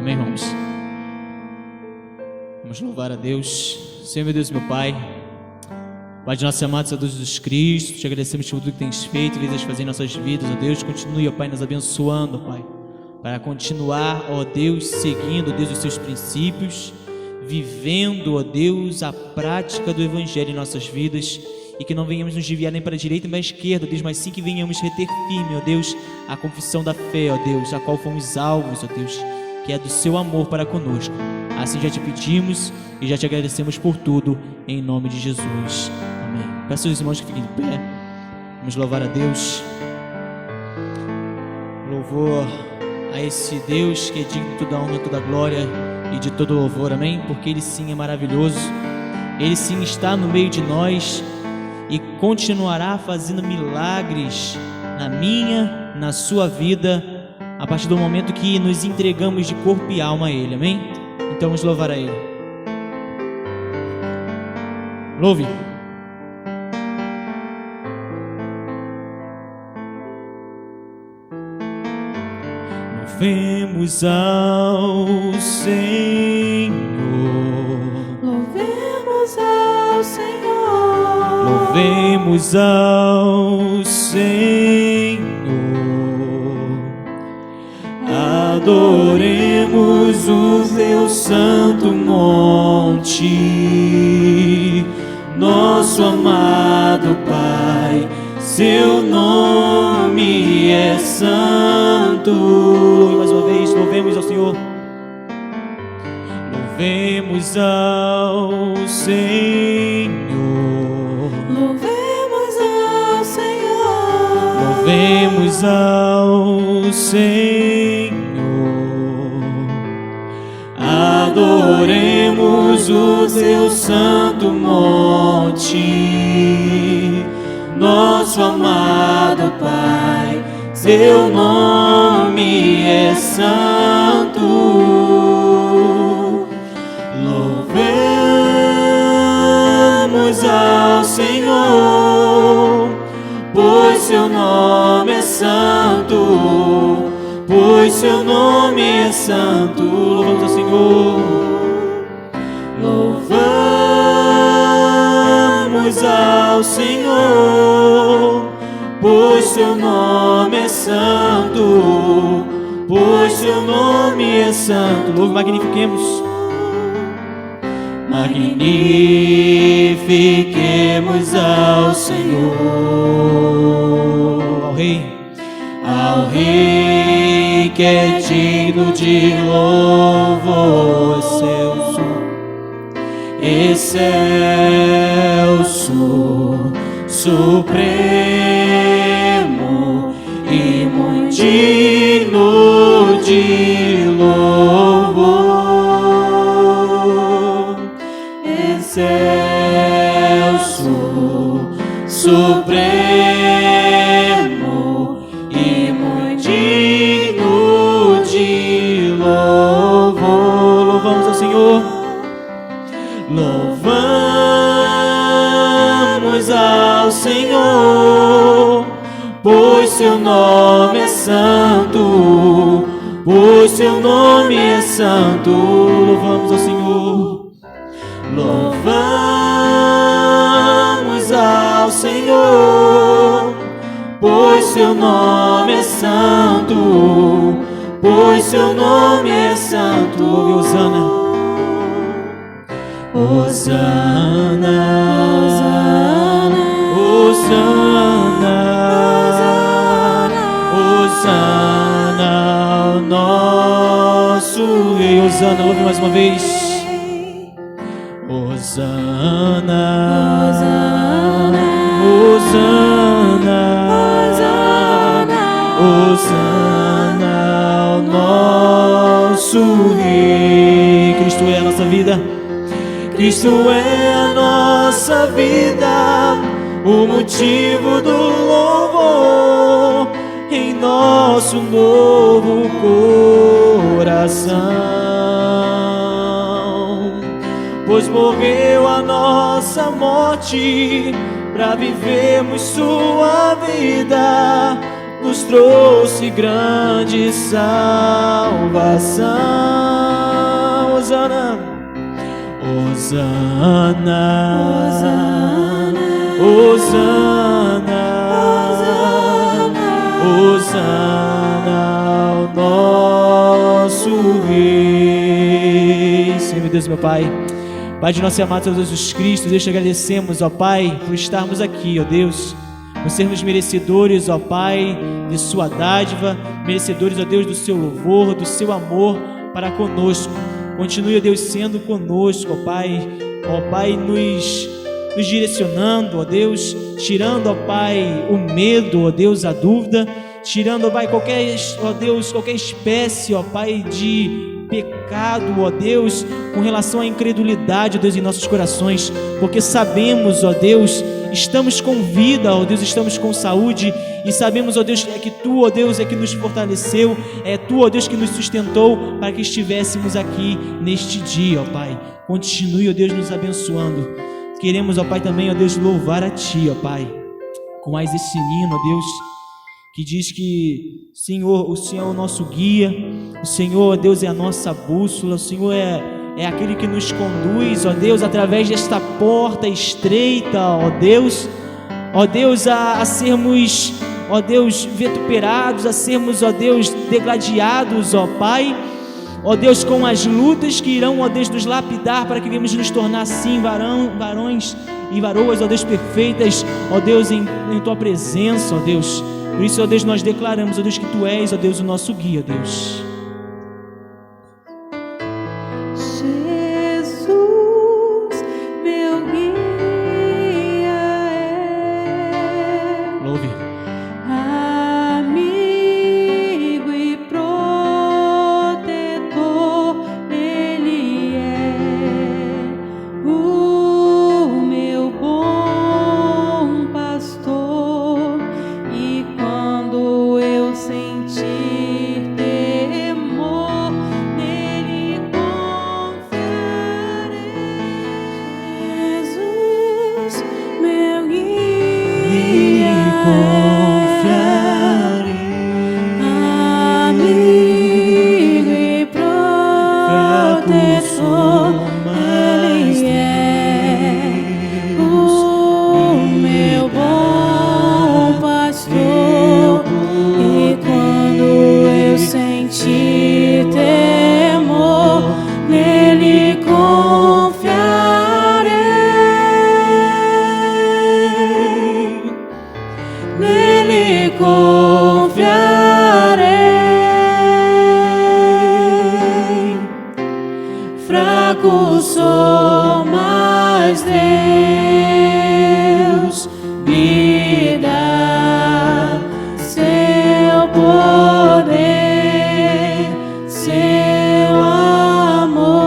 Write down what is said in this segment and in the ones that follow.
Amém, irmãos? Vamos louvar a Deus. Senhor, meu Deus, meu Pai, Pai de nosso amado Senhor Jesus Cristo, te agradecemos por tudo que tens feito, visas fazer em nossas vidas, ó Deus. Continue, ó Pai, nos abençoando, ó Pai, para continuar, ó Deus, seguindo, ó Deus, os seus princípios, vivendo, ó Deus, a prática do Evangelho em nossas vidas, e que não venhamos nos desviar nem para a direita nem para a esquerda, ó Deus, mas sim que venhamos reter firme, ó Deus, a confissão da fé, ó Deus, a qual fomos alvos, ó Deus, que é do seu amor para conosco. Assim já te pedimos e já te agradecemos por tudo, em nome de Jesus. Amém. Peço aos irmãos que fiquem de pé. Vamos louvar a Deus. Louvor a esse Deus que é digno de toda honra, toda glória e de todo louvor. Amém? Porque Ele sim é maravilhoso. Ele sim está no meio de nós e continuará fazendo milagres na minha, na sua vida, a partir do momento que nos entregamos de corpo e alma a Ele. Amém? Então vamos louvar a Ele. Louve. Louvemos ao Senhor. Louvemos ao Senhor. Louvemos ao Senhor. Adoremos o teu santo monte, nosso amado Pai, seu nome é santo. Mais uma vez, louvemos ao Senhor. Louvemos ao Senhor. Louvemos ao Senhor. Louvemos ao Senhor. Adoremos o teu santo monte, nosso amado Pai, seu nome é santo. Louvemos ao Senhor, pois seu nome é santo, pois seu nome é santo. Louvamos ao Senhor. Louvamos ao Senhor, pois seu nome é santo, pois seu nome é santo. Louve, magnifiquemos. Magnifiquemos ao Senhor, ao Rei que é digno de louvor, excelso, supremo e muito digno de louvor, excelso, supremo e muito digno de louvor. Louvamos ao Senhor. Louvamos ao Senhor, pois seu nome é santo, pois seu nome é santo. Louvamos ao Senhor. Louvamos ao Senhor, pois seu nome é santo, pois seu nome é santo. Ouve, Hosana. Hosana, Hosana, Hosana, ao nosso Rei. Hosana, louve mais uma vez. Hosana, Hosana, Hosana, ao nosso Rei. Cristo é a nossa vida. Cristo é a nossa vida, o motivo do louvor em nosso novo coração. Pois morreu a nossa morte, para vivermos sua vida, nos trouxe grande salvação. Hosana, Hosana, Hosana, Hosana, o nosso Rei. Senhor, meu Deus, meu Pai, Pai de nosso amado Senhor Jesus Cristo, Deus, te agradecemos, ó Pai, por estarmos aqui, ó Deus, por sermos merecedores, ó Pai, de sua dádiva, merecedores, ó Deus, do seu louvor, do seu amor para conosco. Continue, ó Deus, sendo conosco, ó Pai, nos direcionando, ó Deus, tirando, ó Pai, o medo, ó Deus, a dúvida, tirando, ó Pai, qualquer espécie, ó Pai, de pecado, ó Deus, com relação à incredulidade, ó Deus, em nossos corações, porque sabemos, ó Deus, estamos com vida, ó Deus, estamos com saúde, e sabemos, ó Deus, que Tu, ó Deus, é que nos fortaleceu, é Tu, ó Deus, que nos sustentou para que estivéssemos aqui neste dia, ó Pai. Continue, ó Deus, nos abençoando. Queremos, ó Pai, também, ó Deus, louvar a Ti, ó Pai, com mais esse hino, ó Deus, que diz que, Senhor, o Senhor é o nosso guia, o Senhor, ó Deus, é a nossa bússola, o Senhor é aquele que nos conduz, ó Deus, através desta porta estreita, ó Deus, a sermos, ó Deus, vituperados, a sermos, ó Deus, degladiados, ó Pai, ó Deus, com as lutas que irão, ó Deus, nos lapidar para que venhamos nos tornar assim varões e varoas, ó Deus, perfeitas, ó Deus, em Tua presença, ó Deus. Por isso, ó Deus, nós declaramos, ó Deus, que Tu és, ó Deus, o nosso guia, ó Deus. Jesus, meu guia é. Louve. Amigo e protetor, Ele é o meu bom pastor. E quando eu sentir temor, nele confiarei. Jesus, meu guia amigo e protetor, Ele é o meu bom pastor. E quando eu sentir temor, nele confiarei. Nele confiarei. Fraco sou, mas Deus me dá seu poder, seu amor.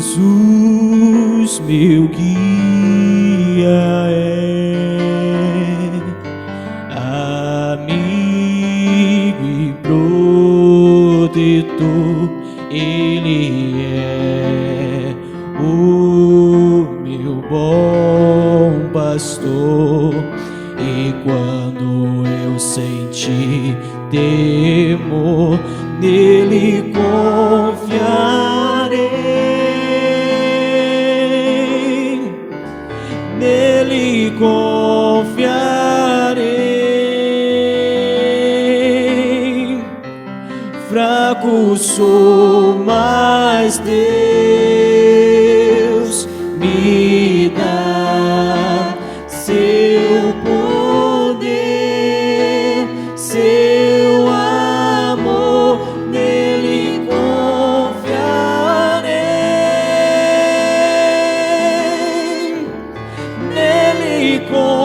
Jesus, meu guia é, amigo e protetor, Ele é o meu bom pastor. E quando eu sentir temor, nele confiarei. Nele confiarei. Fraco sou, mas Deus me dá seu poder, seu amor. Nele confiarei. Nele confiarei.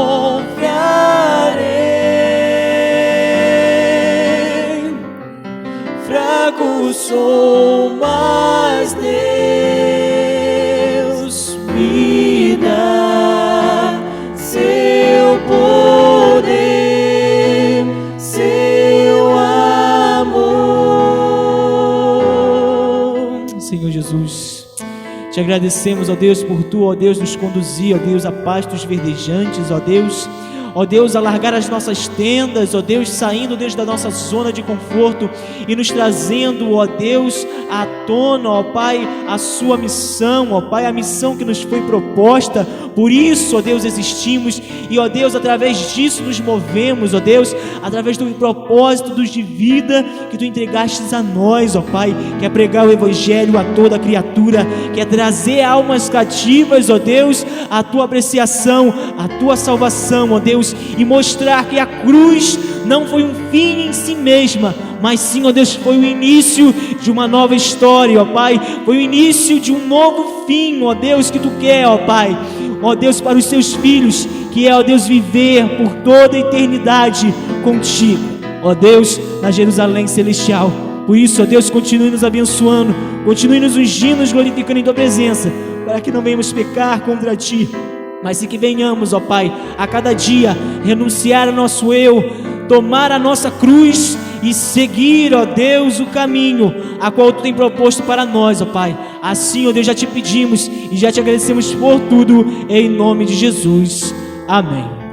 Fraco sou, mas Deus me dá seu poder, seu amor. Senhor Jesus, Te agradecemos, ó Deus, por Tu, ó Deus, nos conduzir, ó Deus, a pastos verdejantes, ó Deus, alargar as nossas tendas, ó Deus, saindo, Deus, da nossa zona de conforto e nos trazendo, ó Deus, à tona, ó Pai, a Sua missão, ó Pai, a missão que nos foi proposta. Por isso, ó Deus, existimos e, ó Deus, através disso nos movemos, ó Deus, através do propósito de vida que Tu entregastes a nós, ó Pai, que é pregar o Evangelho a toda criatura, que é trazer almas cativas, ó Deus, a Tua apreciação, a Tua salvação, ó Deus, e mostrar que a cruz não foi um fim em si mesma, mas sim, ó Deus, foi o início de uma nova história, ó Pai, foi o início de um novo fim, ó Deus, que Tu quer, ó Pai, ó Deus, para os Seus filhos, que é, ó Deus, viver por toda a eternidade contigo, ó Deus, na Jerusalém celestial. Por isso, ó Deus, continue nos abençoando, continue nos ungindo, nos glorificando em Tua presença, para que não venhamos pecar contra Ti, mas que venhamos, ó Pai, a cada dia renunciar ao nosso eu, tomar a nossa cruz e seguir, ó Deus, o caminho a qual Tu tem proposto para nós, ó Pai. Assim, ó Deus, já Te pedimos e já Te agradecemos por tudo, em nome de Jesus. Amém.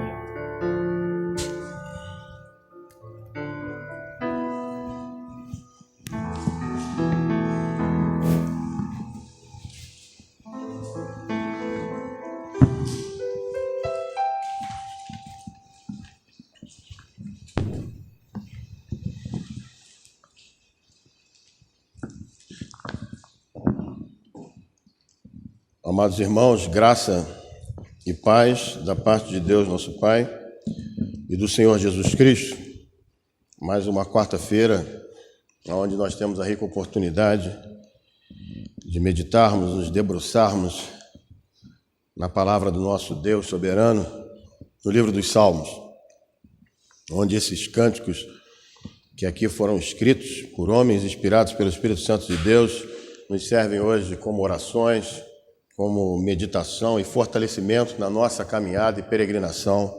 Amados irmãos, graça e paz da parte de Deus, nosso Pai, e do Senhor Jesus Cristo. Mais uma quarta-feira, onde nós temos a rica oportunidade de meditarmos, nos debruçarmos na palavra do nosso Deus soberano, no livro dos Salmos, onde esses cânticos que aqui foram escritos por homens inspirados pelo Espírito Santo de Deus nos servem hoje como orações, como meditação e fortalecimento na nossa caminhada e peregrinação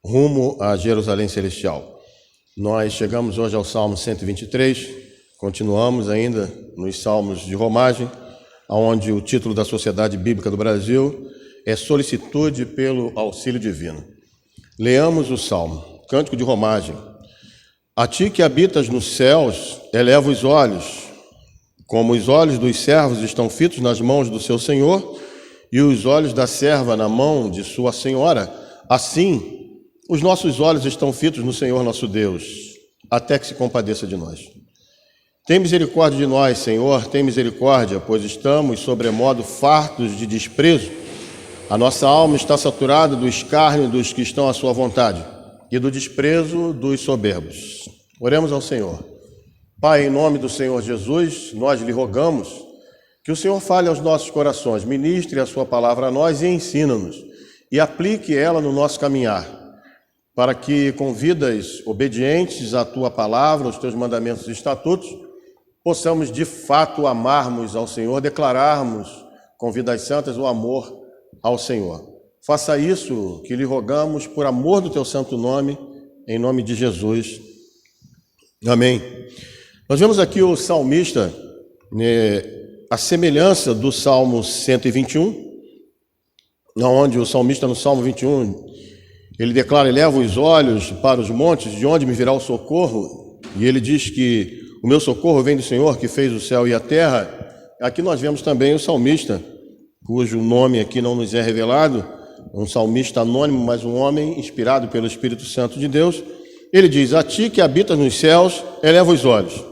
rumo a Jerusalém Celestial. Nós chegamos hoje ao Salmo 123, continuamos ainda nos Salmos de Romagem, onde o título da Sociedade Bíblica do Brasil é Solicitude pelo Auxílio Divino. Leamos o Salmo, Cântico de Romagem. A Ti que habitas nos céus, eleva os olhos, como os olhos dos servos estão fitos nas mãos do seu Senhor, e os olhos da serva na mão de sua senhora, assim os nossos olhos estão fitos no Senhor nosso Deus, até que se compadeça de nós. Tem misericórdia de nós, Senhor, tem misericórdia, pois estamos sobremodo fartos de desprezo. A nossa alma está saturada do escárnio dos que estão à sua vontade e do desprezo dos soberbos. Oremos ao Senhor. Pai, em nome do Senhor Jesus, nós lhe rogamos que o Senhor fale aos nossos corações, ministre a sua palavra a nós e ensina-nos, e aplique ela no nosso caminhar, para que com vidas obedientes à tua palavra, aos teus mandamentos e estatutos, possamos de fato amarmos ao Senhor, declararmos com vidas santas o amor ao Senhor. Faça isso que lhe rogamos por amor do teu santo nome, em nome de Jesus. Amém. Nós vemos aqui o salmista, a semelhança do Salmo 121, onde o salmista no Salmo 21, ele declara, eleva os olhos para os montes, de onde me virá o socorro, e ele diz que o meu socorro vem do Senhor, que fez o céu e a terra. Aqui nós vemos também o salmista, cujo nome aqui não nos é revelado, um salmista anônimo, mas um homem inspirado pelo Espírito Santo de Deus. Ele diz, a Ti que habitas nos céus, eleva os olhos.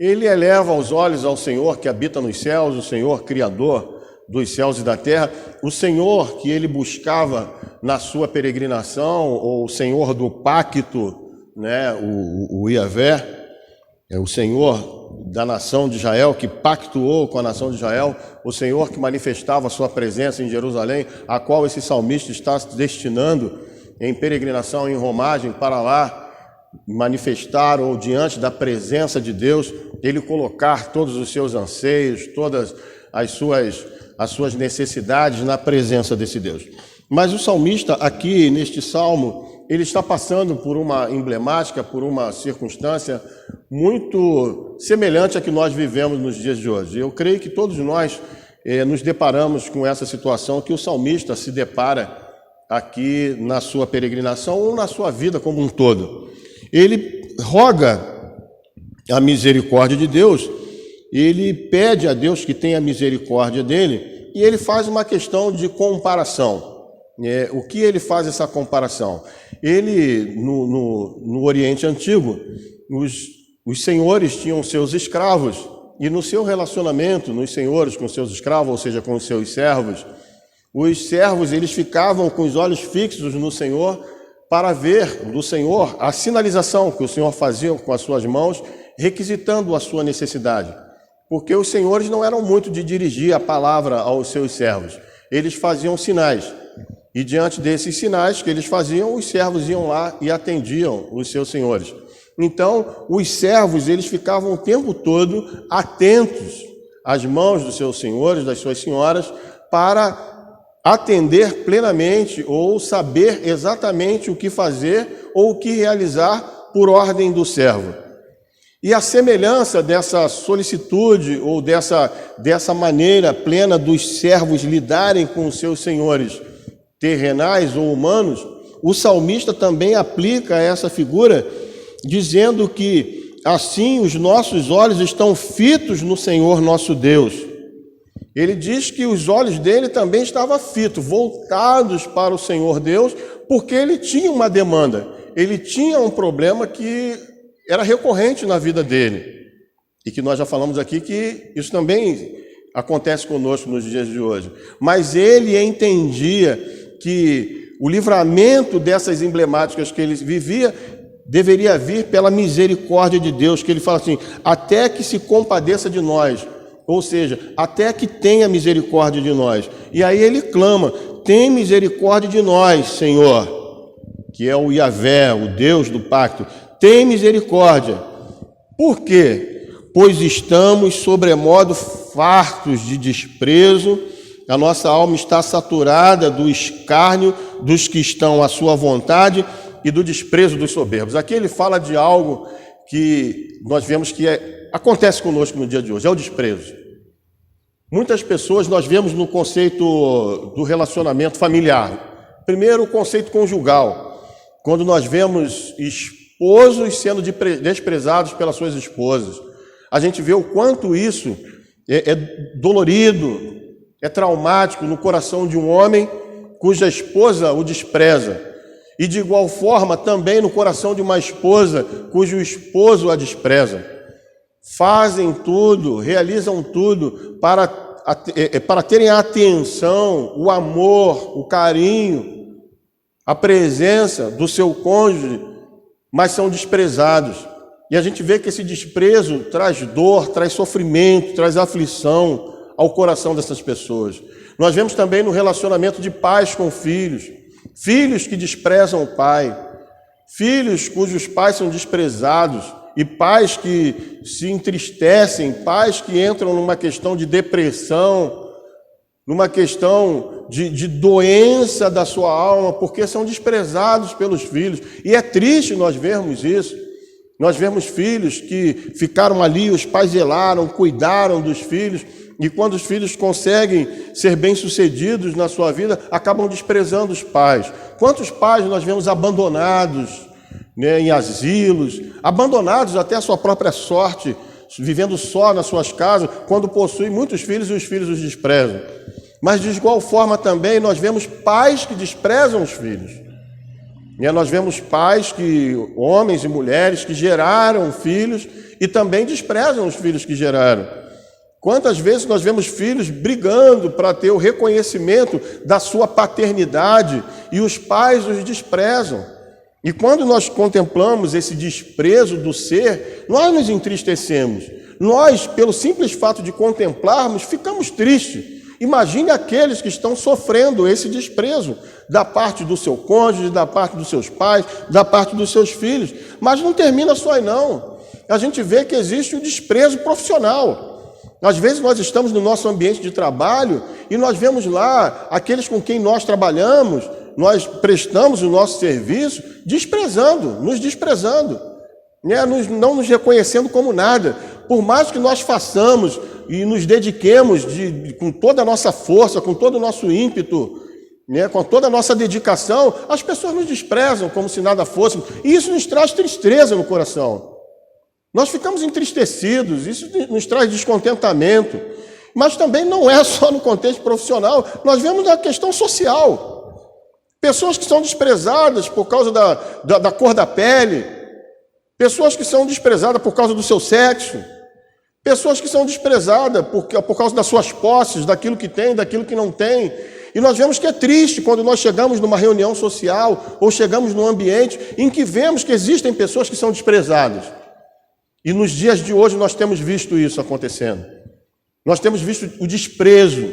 Ele eleva os olhos ao Senhor que habita nos céus, o Senhor criador dos céus e da terra, o Senhor que ele buscava na sua peregrinação, ou o Senhor do pacto, né, o Iavé, é o Senhor da nação de Israel, que pactuou com a nação de Israel, o Senhor que manifestava a sua presença em Jerusalém, a qual esse salmista está se destinando em peregrinação, em romagem, para lá manifestar, ou diante da presença de Deus, ele colocar todos os seus anseios, todas as suas necessidades na presença desse Deus. Mas o salmista aqui, neste salmo, ele está passando por uma emblemática, por uma circunstância muito semelhante à que nós vivemos nos dias de hoje. Eu creio que todos nós nos deparamos com essa situação que o salmista se depara aqui na sua peregrinação ou na sua vida como um todo. Ele roga a misericórdia de Deus, ele pede a Deus que tenha misericórdia dele, e ele faz uma questão de comparação. O que ele faz essa comparação? Ele, no Oriente Antigo, os senhores tinham seus escravos, e no seu relacionamento, nos senhores com seus escravos, ou seja, com os seus servos, os servos eles ficavam com os olhos fixos no Senhor para ver do Senhor a sinalização que o Senhor fazia com as suas mãos, requisitando a sua necessidade. Porque os senhores não eram muito de dirigir a palavra aos seus servos, eles faziam sinais. E diante desses sinais que eles faziam, os servos iam lá e atendiam os seus senhores. Então, os servos, eles ficavam o tempo todo atentos às mãos dos seus senhores, das suas senhoras, para atender plenamente ou saber exatamente o que fazer ou o que realizar por ordem do servo. E a semelhança dessa solicitude ou dessa maneira plena dos servos lidarem com os seus senhores terrenais ou humanos, o salmista também aplica essa figura, dizendo que assim os nossos olhos estão fitos no Senhor nosso Deus. Ele diz que os olhos dele também estavam fitos, voltados para o Senhor Deus, porque ele tinha uma demanda, ele tinha um problema que era recorrente na vida dele, e que nós já falamos aqui que isso também acontece conosco nos dias de hoje. Mas ele entendia que o livramento dessas emblemáticas que ele vivia deveria vir pela misericórdia de Deus, que ele fala assim, até que se compadeça de nós, ou seja, até que tenha misericórdia de nós. E aí ele clama, tem misericórdia de nós, Senhor, que é o Yahvé, o Deus do pacto, tem misericórdia. Por quê? Pois estamos sobremodo fartos de desprezo, a nossa alma está saturada do escárnio dos que estão à sua vontade e do desprezo dos soberbos. Aqui ele fala de algo que nós vemos que acontece conosco no dia de hoje, é o desprezo. Muitas pessoas nós vemos no conceito do relacionamento familiar. Primeiro, o conceito conjugal, quando nós vemos esposos sendo desprezados pelas suas esposas. A gente vê o quanto isso é dolorido, é traumático no coração de um homem cuja esposa o despreza. E de igual forma também no coração de uma esposa cujo esposo a despreza. Fazem tudo, realizam tudo para terem a atenção, o amor, o carinho, a presença do seu cônjuge, mas são desprezados. E a gente vê que esse desprezo traz dor, traz sofrimento, traz aflição ao coração dessas pessoas. Nós vemos também no relacionamento de pais com filhos, filhos que desprezam o pai, filhos cujos pais são desprezados, e pais que se entristecem, pais que entram numa questão de depressão, numa questão de doença da sua alma, porque são desprezados pelos filhos. E é triste nós vermos isso. Nós vemos filhos que ficaram ali, os pais zelaram, cuidaram dos filhos, e quando os filhos conseguem ser bem-sucedidos na sua vida, acabam desprezando os pais. Quantos pais nós vemos abandonados, em asilos, abandonados até a sua própria sorte, vivendo só nas suas casas, quando possuem muitos filhos e os filhos os desprezam. Mas de igual forma também nós vemos pais que desprezam os filhos. Nós vemos pais, homens e mulheres que geraram filhos e também desprezam os filhos que geraram. Quantas vezes nós vemos filhos brigando para ter o reconhecimento da sua paternidade e os pais os desprezam. E quando nós contemplamos esse desprezo do ser, nós nos entristecemos. Nós, pelo simples fato de contemplarmos, ficamos tristes. Imagine aqueles que estão sofrendo esse desprezo da parte do seu cônjuge, da parte dos seus pais, da parte dos seus filhos. Mas não termina só aí não. A gente vê que existe o desprezo profissional. Às vezes nós estamos no nosso ambiente de trabalho e nós vemos lá aqueles com quem nós trabalhamos, nós prestamos o nosso serviço, desprezando, nos desprezando, não nos reconhecendo como nada. Por mais que nós façamos e nos dediquemos com toda a nossa força, com todo o nosso ímpeto, né, com toda a nossa dedicação, as pessoas nos desprezam como se nada fôssemos. E isso nos traz tristeza no coração. Nós ficamos entristecidos, isso nos traz descontentamento. Mas também não é só no contexto profissional, nós vemos na questão social. Pessoas que são desprezadas por causa da cor da pele, pessoas que são desprezadas por causa do seu sexo, pessoas que são desprezadas por causa das suas posses, daquilo que tem, daquilo que não tem. E nós vemos que é triste quando nós chegamos numa reunião social ou chegamos num ambiente em que vemos que existem pessoas que são desprezadas. E nos dias de hoje nós temos visto isso acontecendo. Nós temos visto o desprezo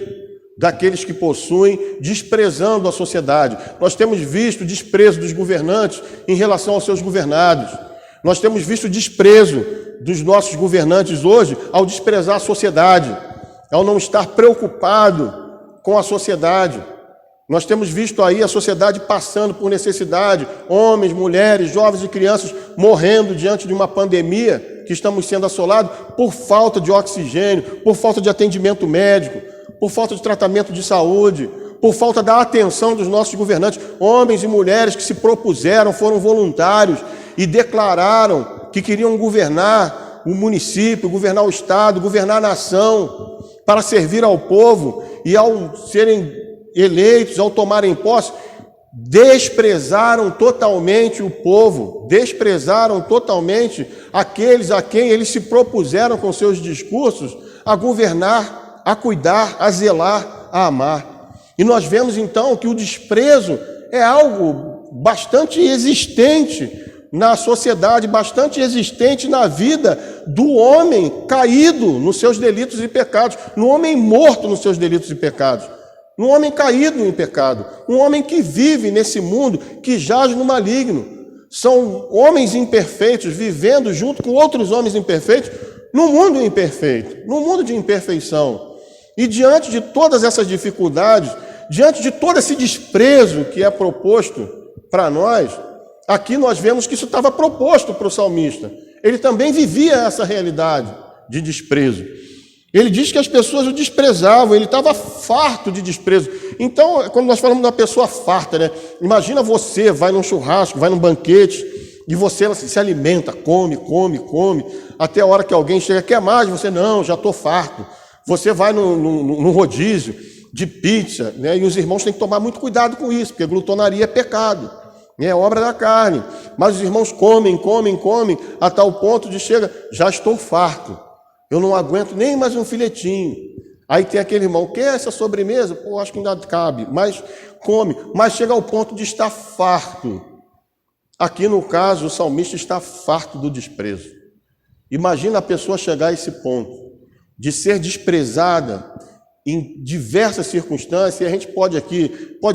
daqueles que possuem, desprezando a sociedade. Nós temos visto o desprezo dos governantes em relação aos seus governados. Nós temos visto o desprezo dos nossos governantes hoje ao desprezar a sociedade, ao não estar preocupado com a sociedade. Nós temos visto aí a sociedade passando por necessidade, homens, mulheres, jovens e crianças morrendo diante de uma pandemia que estamos sendo assolados por falta de oxigênio, por falta de atendimento médico, por falta de tratamento de saúde, por falta da atenção dos nossos governantes, homens e mulheres que se propuseram, foram voluntários e declararam que queriam governar o município, governar o estado, governar a nação, para servir ao povo, e ao serem eleitos, ao tomarem posse, desprezaram totalmente o povo, desprezaram totalmente aqueles a quem eles se propuseram com seus discursos a governar, a cuidar, a zelar, a amar. E nós vemos então que o desprezo é algo bastante existente na sociedade, bastante existente na vida do homem caído nos seus delitos e pecados, no homem morto nos seus delitos e pecados, no homem caído em pecado, um homem que vive nesse mundo, que jaz no maligno. São homens imperfeitos vivendo junto com outros homens imperfeitos no mundo imperfeito, no mundo de imperfeição. E diante de todas essas dificuldades, diante de todo esse desprezo que é proposto para nós, aqui nós vemos que isso estava proposto para o salmista. Ele também vivia essa realidade de desprezo. Ele diz que as pessoas o desprezavam, ele estava farto de desprezo. Então, quando nós falamos de uma pessoa farta, né? Imagina você, vai num churrasco, vai num banquete, e você se alimenta, come, até a hora que alguém chega, quer mais? Você, não, já estou farto. Você vai num rodízio de pizza, né? E os irmãos têm que tomar muito cuidado com isso, porque glutonaria é pecado, é obra da carne. Mas os irmãos comem, a tal ponto de chega, já estou farto. Eu não aguento nem mais um filetinho. Aí tem aquele irmão, quer essa sobremesa? Pô, acho que ainda cabe, mas come. Mas chega ao ponto de estar farto. Aqui no caso, o salmista está farto do desprezo. Imagina a pessoa chegar a esse ponto, de ser desprezada em diversas circunstâncias, e a gente pode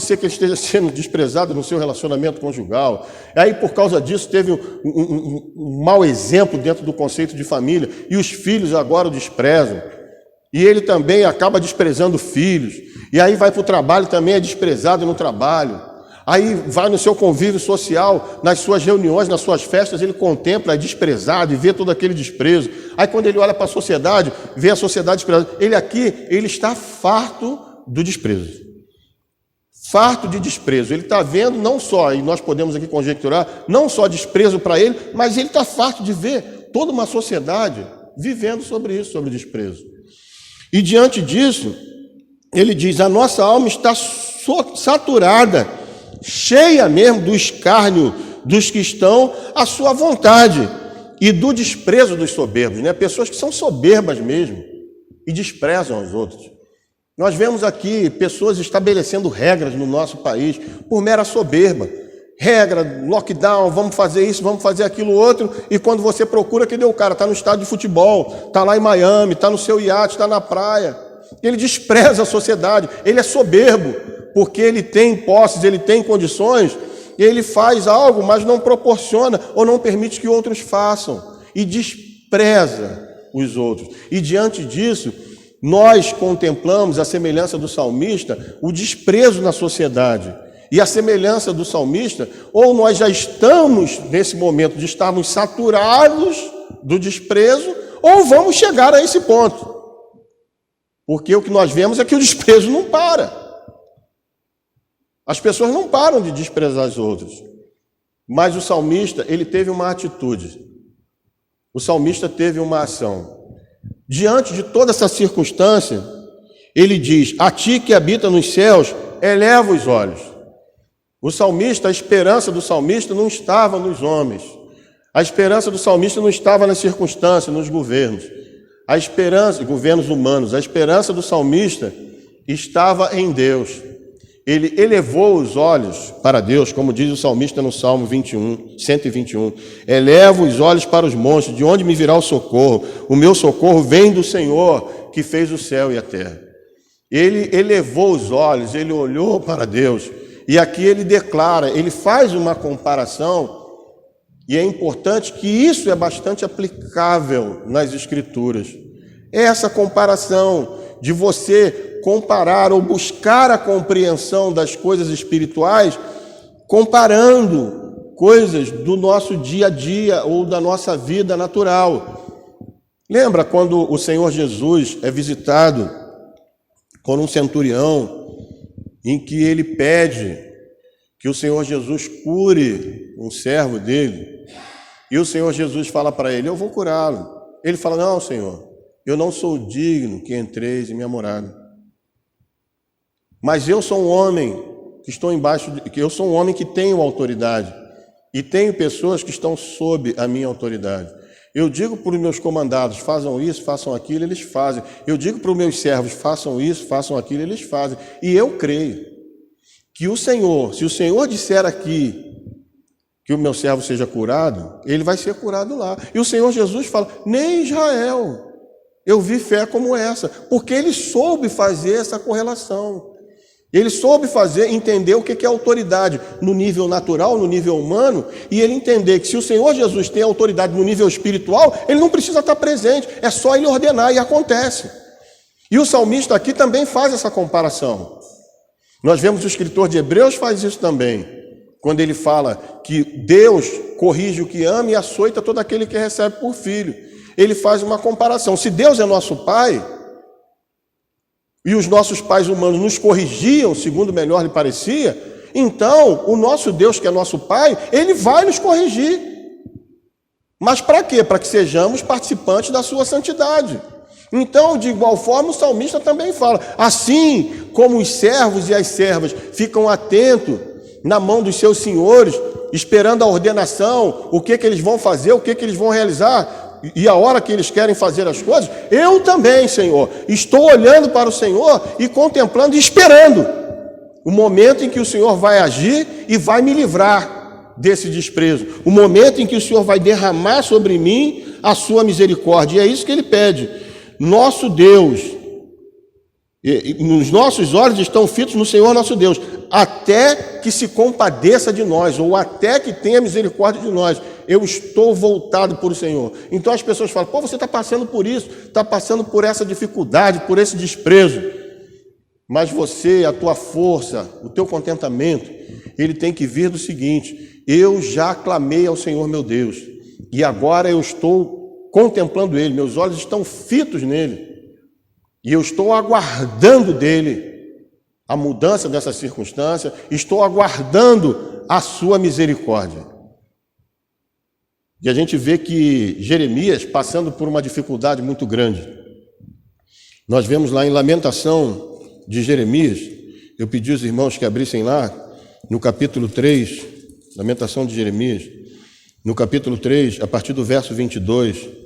ser que ele esteja sendo desprezado no seu relacionamento conjugal, e aí por causa disso teve um mau exemplo dentro do conceito de família, e os filhos agora o desprezam, e ele também acaba desprezando filhos, e aí vai para o trabalho também é desprezado no trabalho, aí vai no seu convívio social, nas suas reuniões, nas suas festas, ele contempla, é desprezado e vê todo aquele desprezo. Aí quando ele olha para a sociedade, vê a sociedade desprezada. Ele está farto do desprezo. Farto de desprezo. Ele está vendo não só, e nós podemos aqui conjecturar, não só desprezo para ele, mas ele está farto de ver toda uma sociedade vivendo sobre isso, sobre o desprezo. E diante disso, ele diz, a nossa alma está saturada, cheia mesmo do escárnio dos que estão à sua vontade e do desprezo dos soberbos, né? Pessoas que são soberbas mesmo e desprezam os outros. Nós vemos aqui pessoas estabelecendo regras no nosso país por mera soberba. Regra, lockdown, vamos fazer isso, vamos fazer aquilo outro, e quando você procura, cadê o cara? Está no estádio de futebol, está lá em Miami, está no seu iate, está na praia. Ele despreza a sociedade, ele é soberbo, porque ele tem posses, ele tem condições, e ele faz algo, mas não proporciona ou não permite que outros façam, e despreza os outros. E diante disso, nós contemplamos a semelhança do salmista, o desprezo na sociedade. E a semelhança do salmista, ou nós já estamos nesse momento de estarmos saturados do desprezo, ou vamos chegar a esse ponto. Porque o que nós vemos é que o desprezo não para. As pessoas não param de desprezar os outros. Mas o salmista, ele teve uma atitude. O salmista teve uma ação. Diante de toda essa circunstância, ele diz: a ti que habita nos céus, eleva os olhos. O salmista, a esperança do salmista não estava nos homens. A esperança do salmista não estava nas circunstâncias, nos governos. A esperança, governos humanos, a esperança do salmista estava em Deus. Ele elevou os olhos para Deus, como diz o salmista no Salmo 121. Eleva os olhos para os montes, de onde me virá o socorro? O meu socorro vem do Senhor, que fez o céu e a terra. Ele elevou os olhos, ele olhou para Deus. E aqui ele declara, ele faz uma comparação, e é importante que isso é bastante aplicável nas Escrituras. É essa comparação de você comparar ou buscar a compreensão das coisas espirituais, comparando coisas do nosso dia a dia ou da nossa vida natural. Lembra quando o Senhor Jesus é visitado por um centurião, em que ele pede que o Senhor Jesus cure um servo dele, e o Senhor Jesus fala para ele: eu vou curá-lo. Ele fala: não, Senhor, eu não sou digno que entreis em minha morada. Mas eu sou um homem que estou embaixo, eu sou um homem que tenho autoridade, e tenho pessoas que estão sob a minha autoridade. Eu digo para os meus comandados: façam isso, façam aquilo, eles fazem. Eu digo para os meus servos: façam isso, façam aquilo, eles fazem. E eu creio que o Senhor, se o Senhor disser aqui que o meu servo seja curado, ele vai ser curado lá. E o Senhor Jesus fala: nem Israel eu vi fé como essa, porque ele soube fazer essa correlação. Ele soube entender o que é autoridade no nível natural, no nível humano, e ele entender que se o Senhor Jesus tem autoridade no nível espiritual, ele não precisa estar presente, é só ele ordenar e acontece. E o salmista aqui também faz essa comparação. Nós vemos o escritor de Hebreus faz isso também, quando ele fala que Deus corrige o que ama e açoita todo aquele que recebe por filho. Ele faz uma comparação. Se Deus é nosso Pai, e os nossos pais humanos nos corrigiam, segundo melhor lhe parecia, então o nosso Deus, que é nosso Pai, ele vai nos corrigir. Mas para quê? Para que sejamos participantes da sua santidade. Então, de igual forma, o salmista também fala: assim como os servos e as servas ficam atentos na mão dos seus senhores, esperando a ordenação, o que eles vão fazer, o que eles vão realizar, e a hora que eles querem fazer as coisas, eu também, Senhor, estou olhando para o Senhor e contemplando e esperando o momento em que o Senhor vai agir e vai me livrar desse desprezo, o momento em que o Senhor vai derramar sobre mim a sua misericórdia. E é isso que ele pede. Nosso Deus, os nossos olhos estão fitos no Senhor nosso Deus, até que se compadeça de nós, ou até que tenha misericórdia de nós. Eu estou voltado para o Senhor. Então as pessoas falam: pô, você está passando por isso, está passando por essa dificuldade, por esse desprezo. Mas você, a tua força, o teu contentamento, ele tem que vir do seguinte: eu já clamei ao Senhor meu Deus, e agora eu estou contemplando Ele, meus olhos estão fitos nele, e eu estou aguardando dele a mudança dessa circunstância, estou aguardando a sua misericórdia. E a gente vê que Jeremias, passando por uma dificuldade muito grande, nós vemos lá em Lamentação de Jeremias, eu pedi aos irmãos que abrissem lá, no capítulo 3, Lamentação de Jeremias, no capítulo 3, a partir do verso 22,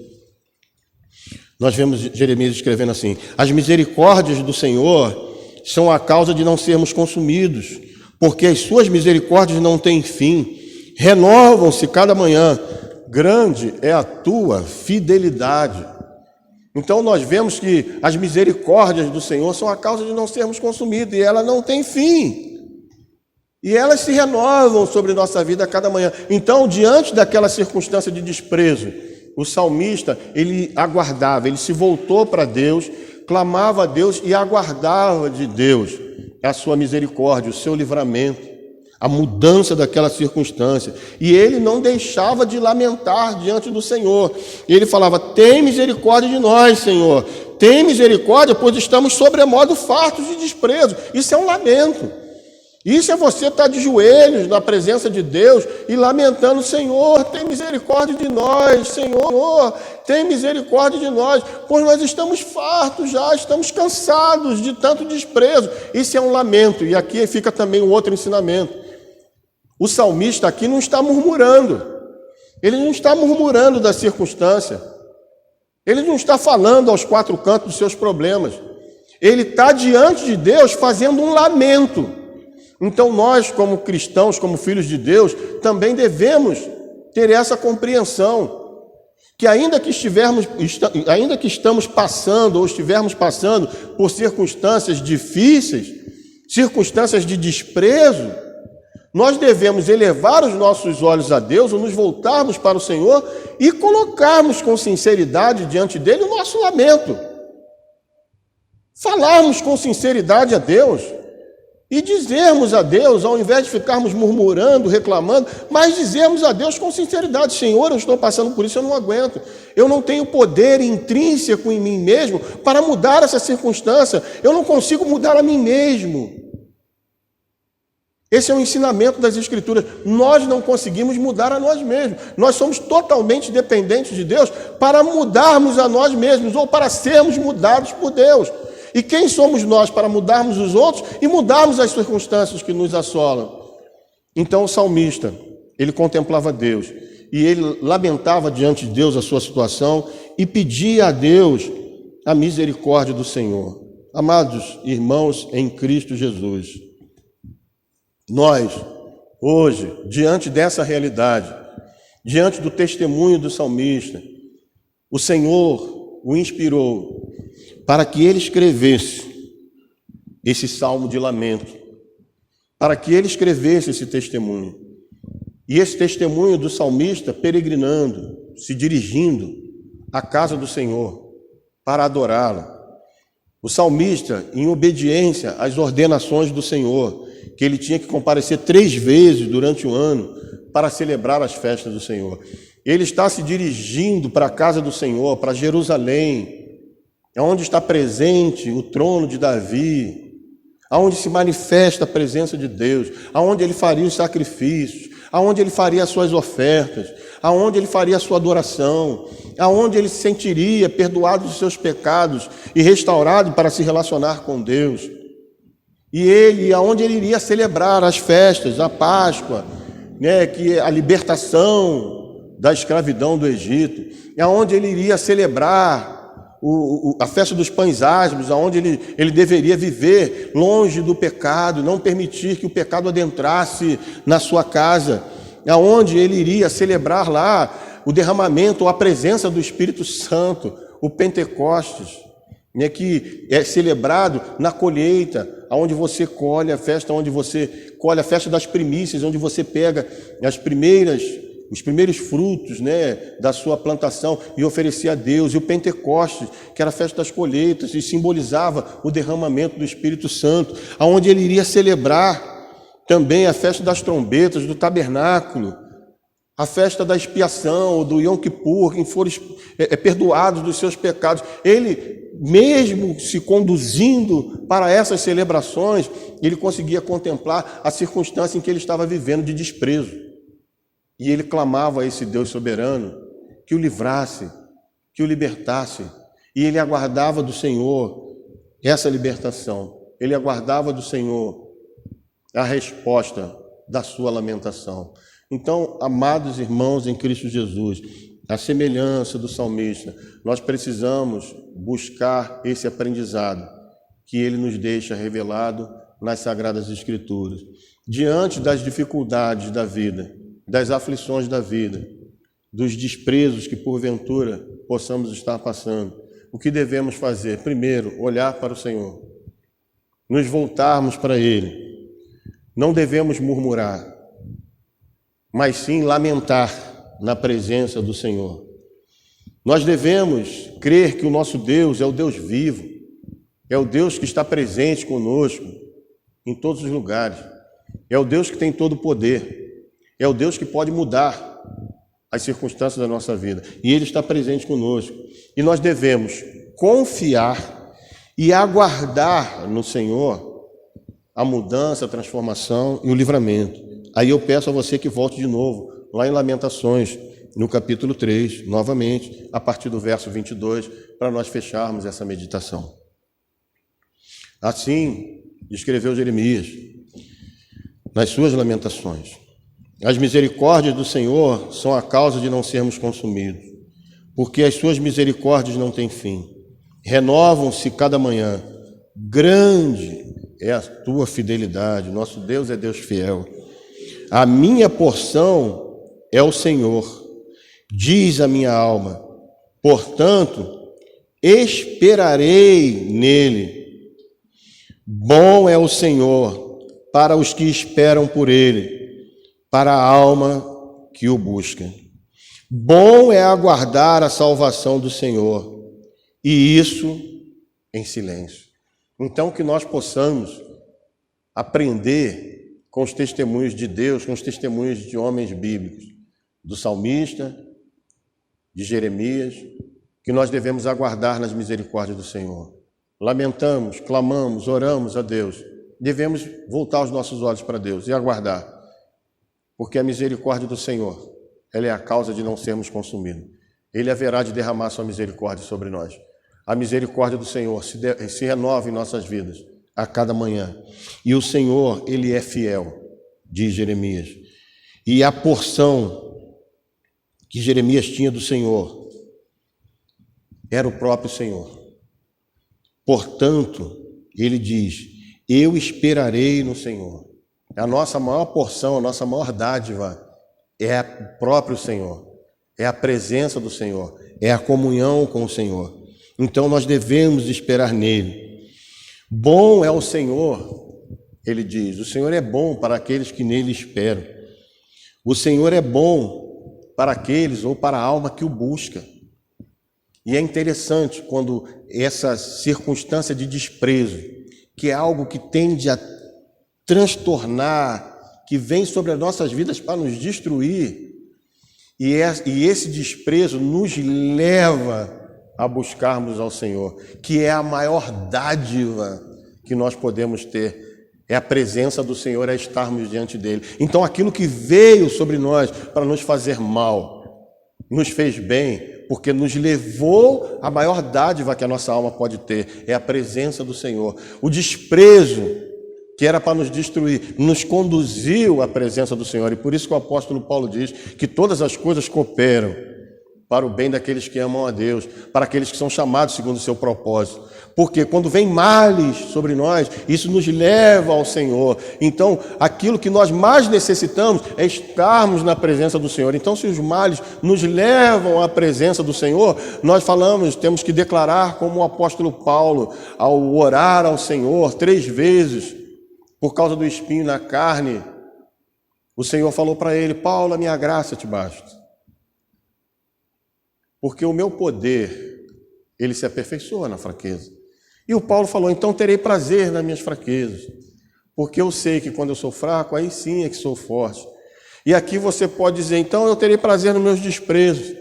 nós vemos Jeremias escrevendo assim: as misericórdias do Senhor são a causa de não sermos consumidos, porque as suas misericórdias não têm fim, renovam-se cada manhã, grande é a tua fidelidade. Então nós vemos que as misericórdias do Senhor são a causa de não sermos consumidos, e ela não tem fim. E elas se renovam sobre nossa vida a cada manhã. Então, diante daquela circunstância de desprezo, o salmista, ele aguardava, ele se voltou para Deus, clamava a Deus e aguardava de Deus a sua misericórdia, o seu livramento, a mudança daquela circunstância. E ele não deixava de lamentar diante do Senhor. E ele falava: tem misericórdia de nós, Senhor. Tem misericórdia, pois estamos sobremodo fartos de desprezo. Isso é um lamento. Isso é você estar de joelhos na presença de Deus e lamentando: Senhor, tem misericórdia de nós, Senhor, tem misericórdia de nós, pois nós estamos fartos já, estamos cansados de tanto desprezo. Isso é um lamento. E aqui fica também um outro ensinamento. O salmista aqui não está murmurando. Ele não está murmurando da circunstância. Ele não está falando aos quatro cantos dos seus problemas. Ele está diante de Deus fazendo um lamento. Então nós, como cristãos, como filhos de Deus, também devemos ter essa compreensão, que ainda que estamos passando ou estivermos passando por circunstâncias difíceis, circunstâncias de desprezo, nós devemos elevar os nossos olhos a Deus, ou nos voltarmos para o Senhor e colocarmos com sinceridade diante dele o nosso lamento. Falarmos com sinceridade a Deus e dizermos a Deus, ao invés de ficarmos murmurando, reclamando, mas dizermos a Deus com sinceridade: Senhor, eu estou passando por isso, eu não aguento. Eu não tenho poder intrínseco em mim mesmo para mudar essa circunstância. Eu não consigo mudar a mim mesmo. Esse é o ensinamento das Escrituras. Nós não conseguimos mudar a nós mesmos. Nós somos totalmente dependentes de Deus para mudarmos a nós mesmos ou para sermos mudados por Deus. E quem somos nós para mudarmos os outros e mudarmos as circunstâncias que nos assolam? Então o salmista, ele contemplava Deus e ele lamentava diante de Deus a sua situação e pedia a Deus a misericórdia do Senhor. Amados irmãos em Cristo Jesus, nós, hoje, diante dessa realidade, diante do testemunho do salmista, o Senhor o inspirou para que ele escrevesse esse salmo de lamento, para que ele escrevesse esse testemunho. E esse testemunho do salmista peregrinando, se dirigindo à casa do Senhor para adorá-lo. O salmista, em obediência às ordenações do Senhor, que ele tinha que comparecer 3 vezes durante o ano para celebrar as festas do Senhor. Ele está se dirigindo para a casa do Senhor, para Jerusalém, onde está presente o trono de Davi, aonde se manifesta a presença de Deus, aonde ele faria os sacrifícios, aonde ele faria as suas ofertas, aonde ele faria a sua adoração, aonde ele se sentiria perdoado dos seus pecados e restaurado para se relacionar com Deus. E aonde ele iria celebrar as festas, a Páscoa, que é a libertação da escravidão do Egito, aonde ele iria celebrar a festa dos pães asmos, aonde ele deveria viver longe do pecado, não permitir que o pecado adentrasse na sua casa, aonde ele iria celebrar lá o derramamento, a presença do Espírito Santo, o Pentecostes, que é celebrado na colheita, onde você colhe a festa, onde você colhe a festa das primícias, onde você pega os primeiros frutos da sua plantação e oferecia a Deus. E o Pentecostes, que era a festa das colheitas, e simbolizava o derramamento do Espírito Santo, onde ele iria celebrar também a festa das trombetas, do tabernáculo, a festa da expiação, do Yom Kippur, quem for perdoado dos seus pecados. Ele, mesmo se conduzindo para essas celebrações, ele conseguia contemplar a circunstância em que ele estava vivendo de desprezo. E ele clamava a esse Deus soberano que o livrasse, que o libertasse. E ele aguardava do Senhor essa libertação. Ele aguardava do Senhor a resposta da sua lamentação. Então, amados irmãos em Cristo Jesus, a semelhança do salmista, nós precisamos buscar esse aprendizado que ele nos deixa revelado nas Sagradas Escrituras. Diante das dificuldades da vida, das aflições da vida, dos desprezos que porventura possamos estar passando, o que devemos fazer? Primeiro, olhar para o Senhor, nos voltarmos para Ele. Não devemos murmurar, mas sim lamentar na presença do Senhor. Nós devemos crer que o nosso Deus é o Deus vivo, é o Deus que está presente conosco em todos os lugares. é o Deus que tem todo o poder, é o Deus que pode mudar as circunstâncias da nossa vida, e Ele está presente conosco, e nós devemos confiar e aguardar no Senhor a mudança, a transformação e o livramento. Aí eu peço a você que volte de novo, lá em Lamentações, no capítulo 3, novamente, a partir do verso 22, para nós fecharmos essa meditação. Assim, escreveu Jeremias, nas suas lamentações: as misericórdias do Senhor são a causa de não sermos consumidos, porque as suas misericórdias não têm fim. Renovam-se cada manhã. Grande é a tua fidelidade. Nosso Deus é Deus fiel. A minha porção é o Senhor, diz a minha alma. Portanto, esperarei nele. Bom é o Senhor para os que esperam por ele, para a alma que o busca. Bom é aguardar a salvação do Senhor, e isso em silêncio. Então, que nós possamos aprender com os testemunhos de Deus, com os testemunhos de homens bíblicos, do salmista, de Jeremias, que nós devemos aguardar nas misericórdias do Senhor. Lamentamos, clamamos, oramos a Deus. Devemos voltar os nossos olhos para Deus e aguardar, porque a misericórdia do Senhor, ela é a causa de não sermos consumidos. Ele haverá de derramar sua misericórdia sobre nós. A misericórdia do Senhor se renova em nossas vidas a cada manhã. E o Senhor, Ele é fiel, diz Jeremias. E a porção que Jeremias tinha do Senhor era o próprio Senhor. Portanto, ele diz: eu esperarei no Senhor. A nossa maior porção, a nossa maior dádiva é o próprio Senhor, é a presença do Senhor, é a comunhão com o Senhor. Então nós devemos esperar nele. Bom é o Senhor, ele diz. O Senhor é bom para aqueles que nele esperam. O Senhor é bom para aqueles ou para a alma que o busca. E é interessante quando essa circunstância de desprezo, que é algo que tende a transtornar, que vem sobre as nossas vidas para nos destruir, e esse desprezo nos leva a buscarmos ao Senhor, que é a maior dádiva que nós podemos ter, é a presença do Senhor, é estarmos diante dele. Então aquilo que veio sobre nós para nos fazer mal, nos fez bem, porque nos levou à maior dádiva que a nossa alma pode ter, é a presença do Senhor. O desprezo, que era para nos destruir, nos conduziu à presença do Senhor, e por isso que o apóstolo Paulo diz que todas as coisas cooperam para o bem daqueles que amam a Deus, para aqueles que são chamados segundo o seu propósito. Porque quando vem males sobre nós, isso nos leva ao Senhor. Então, aquilo que nós mais necessitamos é estarmos na presença do Senhor. Então, se os males nos levam à presença do Senhor, nós temos que declarar como o apóstolo Paulo, ao orar ao Senhor 3 vezes, por causa do espinho na carne, o Senhor falou para ele: Paulo, a minha graça te basta. Porque o meu poder, ele se aperfeiçoa na fraqueza. E o Paulo falou: então terei prazer nas minhas fraquezas, porque eu sei que quando eu sou fraco, aí sim é que sou forte. E aqui você pode dizer: então eu terei prazer nos meus desprezos,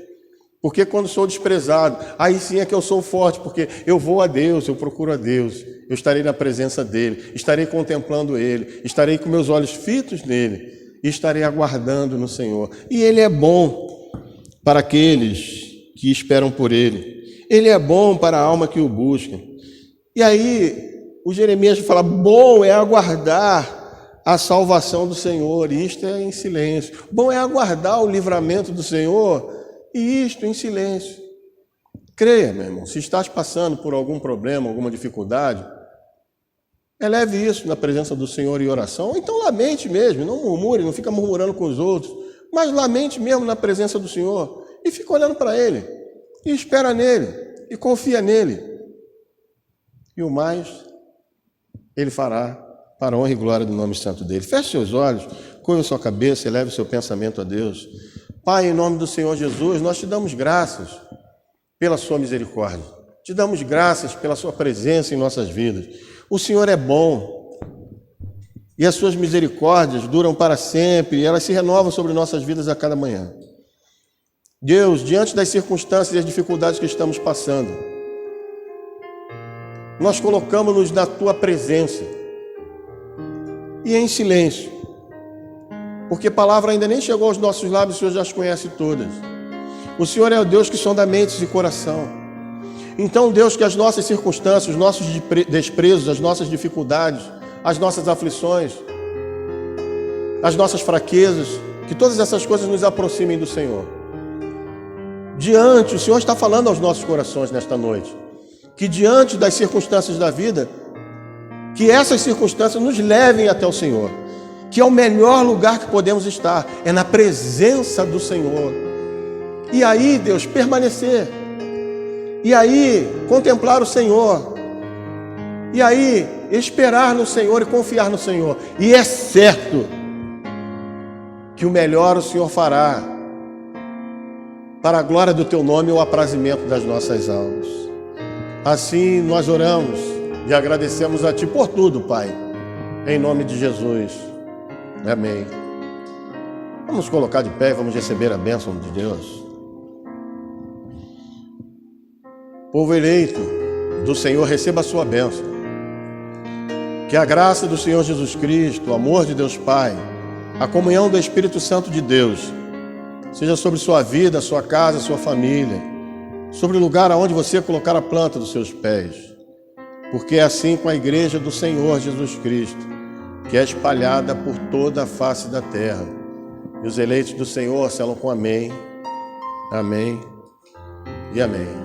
porque quando sou desprezado, aí sim é que eu sou forte, porque eu vou a Deus, eu procuro a Deus, eu estarei na presença dele, estarei contemplando ele, estarei com meus olhos fitos nele, e estarei aguardando no Senhor. E ele é bom para aqueles que esperam por ele. Ele é bom para a alma que o busca. E aí, o Jeremias fala: bom é aguardar a salvação do Senhor, e isto é em silêncio. Bom é aguardar o livramento do Senhor, e isto em silêncio. Creia, meu irmão, se estás passando por algum problema, alguma dificuldade, eleve isso na presença do Senhor em oração, ou então lamente mesmo, não murmure, não fica murmurando com os outros, mas lamente mesmo na presença do Senhor, e fica olhando para ele, e espera nele, e confia nele. E o mais, ele fará para a honra e glória do nome santo dele. Feche seus olhos, curva sua cabeça, eleve seu pensamento a Deus. Pai, em nome do Senhor Jesus, nós te damos graças pela sua misericórdia. Te damos graças pela sua presença em nossas vidas. O Senhor é bom. e as suas misericórdias duram para sempre, e elas se renovam sobre nossas vidas a cada manhã. Deus, diante das circunstâncias e as dificuldades que estamos passando, nós colocamos-nos na Tua presença e em silêncio, porque a palavra ainda nem chegou aos nossos lábios, o Senhor já as conhece todas. O Senhor é o Deus que sonda mentes e coração. Então, Deus, que as nossas circunstâncias, os nossos desprezos, as nossas dificuldades, as nossas aflições, as nossas fraquezas, que todas essas coisas nos aproximem do Senhor. O Senhor está falando aos nossos corações nesta noite, que diante das circunstâncias da vida, que essas circunstâncias nos levem até o Senhor, que é o melhor lugar que podemos estar, é na presença do Senhor. E aí, Deus, permanecer, e aí contemplar o Senhor, e aí esperar no Senhor e confiar no Senhor. E é certo que o melhor o Senhor fará, para a glória do Teu nome e o aprazimento das nossas almas. Assim nós oramos e agradecemos a Ti por tudo, Pai, em nome de Jesus. Amém. Vamos colocar de pé e vamos receber a bênção de Deus. Povo eleito do Senhor, receba a sua bênção. Que a graça do Senhor Jesus Cristo, o amor de Deus Pai, a comunhão do Espírito Santo de Deus, seja sobre sua vida, sua casa, sua família, sobre o lugar aonde você colocar a planta dos seus pés. Porque é assim com a igreja do Senhor Jesus Cristo, que é espalhada por toda a face da terra. E os eleitos do Senhor selam com amém, amém e amém.